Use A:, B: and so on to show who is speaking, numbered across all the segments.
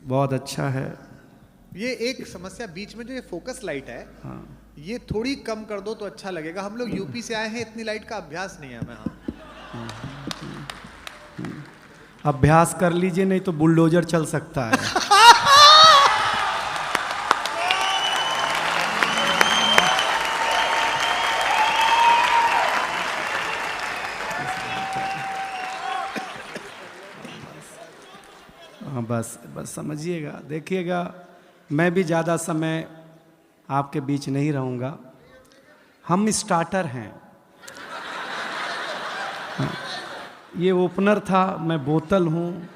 A: बहुत अच्छा है।
B: ये एक समस्या बीच में जो ये फोकस लाइट है,
A: हाँ,
B: ये थोड़ी कम कर दो तो अच्छा लगेगा। हम लोग यूपी से आए हैं, इतनी लाइट का अभ्यास नहीं है हमें। हाँ,
A: अभ्यास कर लीजिए, नहीं तो बुलडोजर चल सकता है। हाँ, बस बस समझिएगा, देखिएगा, मैं भी ज़्यादा समय आपके बीच नहीं रहूँगा। हम स्टार्टर हैं। हाँ, ये ओपनर था, मैं बोतल हूँ।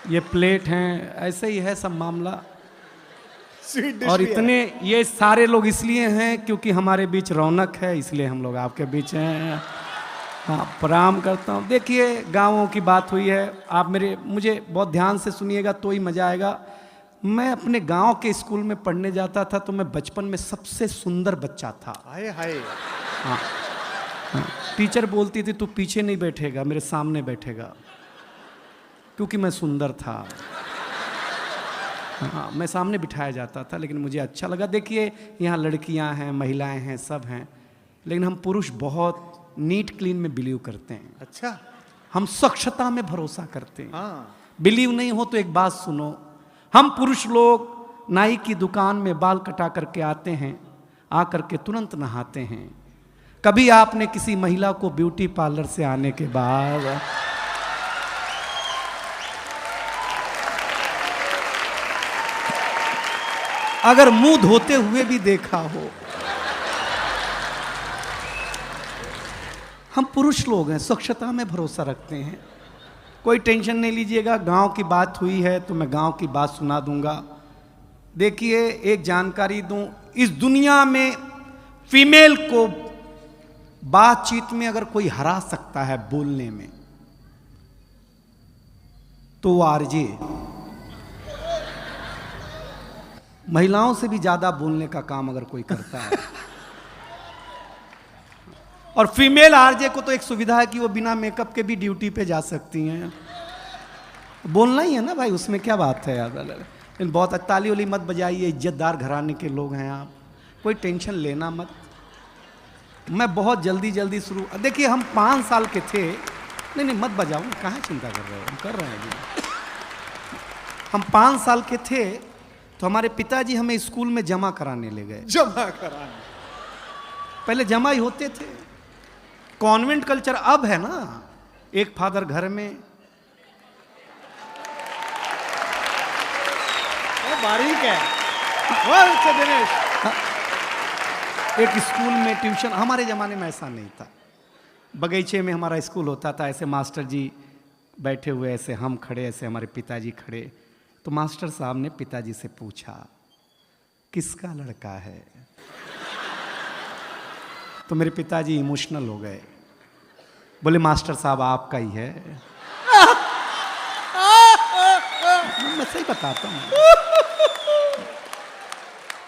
A: ये प्लेट हैं, ऐसे ही है सब मामला। और इतने ये सारे लोग इसलिए हैं क्योंकि हमारे बीच रौनक है, इसलिए हम लोग आपके बीच हैं। हाँ, प्रणाम करता हूँ। देखिए, गाँवों की बात हुई है, आप मुझे बहुत ध्यान से सुनिएगा तो ही मज़ा आएगा। मैं अपने गांव के स्कूल में पढ़ने जाता था, तो मैं बचपन में सबसे सुंदर बच्चा था।
B: हाय हाय।
A: हाँ, हाँ, टीचर बोलती थी तू पीछे नहीं बैठेगा, मेरे सामने बैठेगा, क्योंकि मैं सुंदर था। हाँ, मैं सामने बिठाया जाता था, लेकिन मुझे अच्छा लगा। देखिए, यहाँ लड़कियाँ हैं, महिलाएं हैं, सब हैं, लेकिन हम पुरुष बहुत नीट क्लीन में बिलीव करते हैं।
B: अच्छा,
A: हम स्वच्छता में भरोसा करते हैं।
B: हाँ।
A: बिलीव नहीं हो तो एक बात सुनो, हम पुरुष लोग नाई की दुकान में बाल कटा करके आते हैं, आकर के तुरंत नहाते हैं। कभी आपने किसी महिला को ब्यूटी पार्लर से आने के बाद अगर मुंह धोते हुए भी देखा हो? हम पुरुष लोग हैं, स्वच्छता में भरोसा रखते हैं। कोई टेंशन नहीं लीजिएगा, गांव की बात हुई है तो मैं गांव की बात सुना दूंगा। देखिए, एक जानकारी दूं, इस दुनिया में फीमेल को बातचीत में अगर कोई हरा सकता है बोलने में, तो वो आरजे। महिलाओं से भी ज्यादा बोलने का काम अगर कोई करता है। और फीमेल आरजे को तो एक सुविधा है कि वो बिना मेकअप के भी ड्यूटी पे जा सकती हैं। बोलना ही है ना भाई, उसमें क्या बात है यार। लेकिन बहुत ताली वाली मत बजाइए, इज्जतदार घराने के लोग हैं आप, कोई टेंशन लेना मत। मैं बहुत जल्दी शुरू, देखिए हम 5 साल के थे। नहीं मत बजाओ, कहाँ चिंता कर रहे हो, हम कर रहे हैं अभी। हम 5 साल के थे तो हमारे पिताजी हमें स्कूल में जमा कराने ले गए।
B: जमा कराने?
A: पहले जमा ही होते थे, कॉन्वेंट कल्चर अब है ना। एक फादर घर में,
B: बारीक है। दिनेश,
A: एक स्कूल में ट्यूशन। हमारे ज़माने में ऐसा नहीं था। बगीचे में हमारा स्कूल होता था, ऐसे मास्टर जी बैठे हुए, ऐसे हम खड़े, ऐसे हमारे पिताजी खड़े। तो मास्टर साहब ने पिताजी से पूछा, किसका लड़का है? तो मेरे पिताजी इमोशनल हो गए, बोले मास्टर साहब आपका ही है। मैं सही बताता हूँ।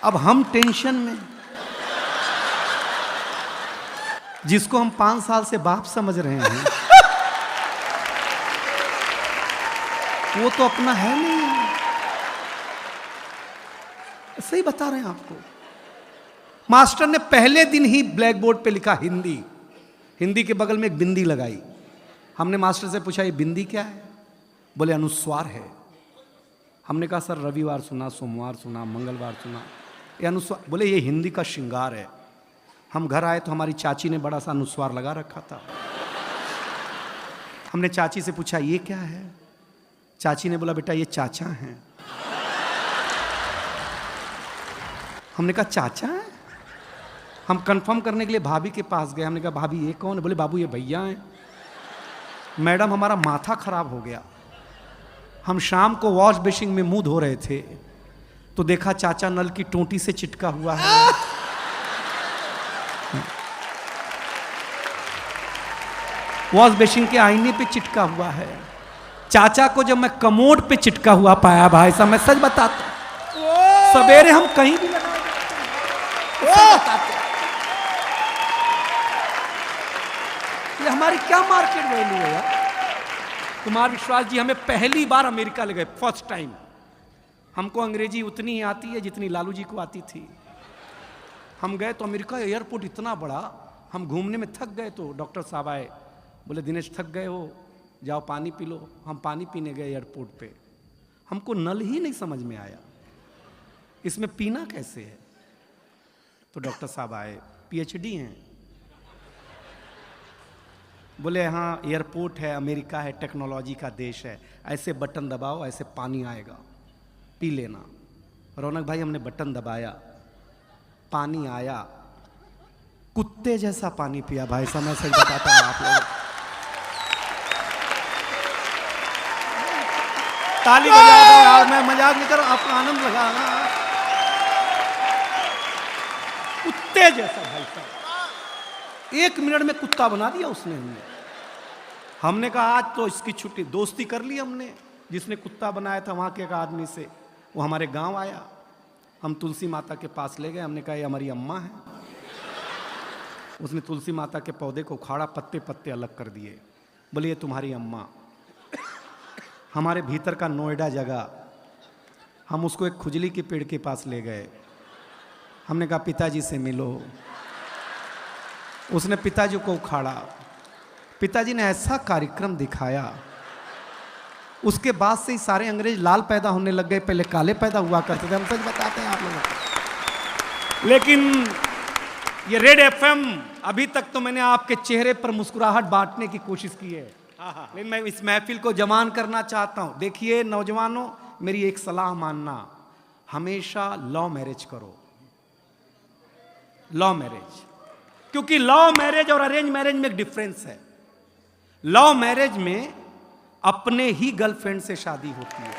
A: अब हम टेंशन में, जिसको हम 5 साल से बाप समझ रहे हैं, वो तो अपना है नहीं। सही बता रहे हैं आपको। मास्टर ने पहले दिन ही ब्लैक बोर्ड पे लिखा हिंदी, हिंदी के बगल में एक बिंदी लगाई। हमने मास्टर से पूछा ये बिंदी क्या है? बोले अनुस्वार है। हमने कहा सर रविवार सुना, सोमवार सुना, मंगलवार सुना, ये अनुस्वार? बोले ये हिंदी का श्रृंगार है। हम घर आए तो हमारी चाची ने बड़ा सा अनुस्वार लगा रखा था। हमने चाची से पूछा ये क्या है? चाची ने बोला बेटा ये चाचा हैं। हमने कहा चाचा है? हम कंफर्म करने के लिए भाभी के पास गए। हमने कहा भाभी ये कौन है? बोले बाबू ये भैया हैं। मैडम हमारा माथा खराब हो गया। हम शाम को वॉश बेसिन में मुंह धो रहे थे तो देखा चाचा नल की टोंटी से चिटका हुआ है। वॉश बेसिन के आईने पे चिटका हुआ है। चाचा को जब मैं कमोड पे चिटका हुआ पाया भाई साहब, मैं सच बताता, सवेरे हम कहीं भी लगा ये हमारी क्या मार्केट वैल्यू है यार। कुमार विश्वास जी हमें पहली बार अमेरिका ले गए, फर्स्ट टाइम। हमको अंग्रेजी उतनी ही आती है जितनी लालू जी को आती थी। हम गए तो अमेरिका एयरपोर्ट इतना बड़ा, हम घूमने में थक गए तो डॉक्टर साहब आए, बोले दिनेश थक गए हो, जाओ पानी पी लो। हम पानी पीने गए एयरपोर्ट पे, हमको नल ही नहीं समझ में आया, इसमें पीना कैसे है। तो डॉक्टर साहब आए, पीएचडी हैं, बोले हाँ एयरपोर्ट है, अमेरिका है, टेक्नोलॉजी का देश है, ऐसे बटन दबाओ ऐसे पानी आएगा, पी लेना। रौनक भाई हमने बटन दबाया, पानी आया, कुत्ते जैसा पानी पिया भाई साहब, मैं सही बताता हूँ आप लोग। ताली बजा दो यार, मैं मजाक नहीं कर रहा, आपका आनंद लगा ना। कुत्ते जैसा भाई साहब, 1 मिनट में कुत्ता बना दिया उसने। हमने कहा आज तो इसकी छुट्टी, दोस्ती कर ली हमने। जिसने कुत्ता बनाया था वहाँ के एक आदमी से, वो हमारे गांव आया, हम तुलसी माता के पास ले गए। हमने कहा ये हमारी अम्मा है। उसने तुलसी माता के पौधे को उखाड़ा, पत्ते पत्ते अलग कर दिए, बोले ये तुम्हारी अम्मा। हमारे भीतर का नोएडा जगह, हम उसको एक खुजली के पेड़ के पास ले गए। हमने कहा पिताजी से मिलो। उसने पिताजी को उखाड़ा, पिताजी ने ऐसा कार्यक्रम दिखाया, उसके बाद से ही सारे अंग्रेज लाल पैदा होने लग गए, पहले काले पैदा हुआ करते थे। हम सच बताते हैं आप लोगों को। लेकिन ये रेड एफएम, अभी तक तो मैंने आपके चेहरे पर मुस्कुराहट बांटने की कोशिश की है, लेकिन मैं इस महफिल को जवान करना चाहता हूं। देखिए नौजवानों, मेरी एक सलाह मानना, हमेशा लव मैरिज करो, लव मैरिज। क्योंकि लव मैरिज और अरेंज मैरिज में एक डिफरेंस है। लव मैरिज में अपने ही गर्लफ्रेंड से शादी होती है,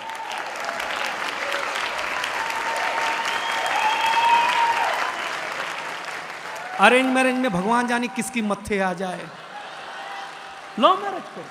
A: अरेंज मैरिज में भगवान जाने किसकी मत्थे आ जाए। लव मैरिज करो।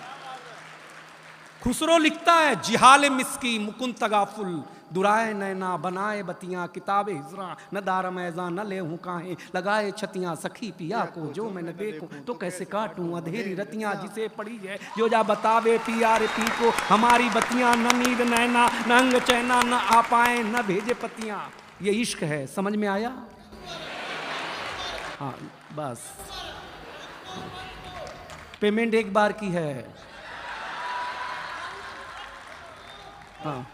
A: खुसरो लिखता है, जिहाल मिस्की मुकुंद तगाफुल, दुराए नैना बनाए बतियां, किताबे हिजरा न दार मैजा न ले हूं काहे, लगाए छतियां सखी पिया को, जो मैं न देखूं तो कैसे काटूं अधेरी रतियां, जिसे पड़ी है जो जा बतावे पिया रे पी को, हमारी बतियां न नींद नैना न अंग चैना, न आ पाए न भेजे पतियां। ये इश्क है, समझ में आया? हाँ बस, पेमेंट एक बार की है। हाँ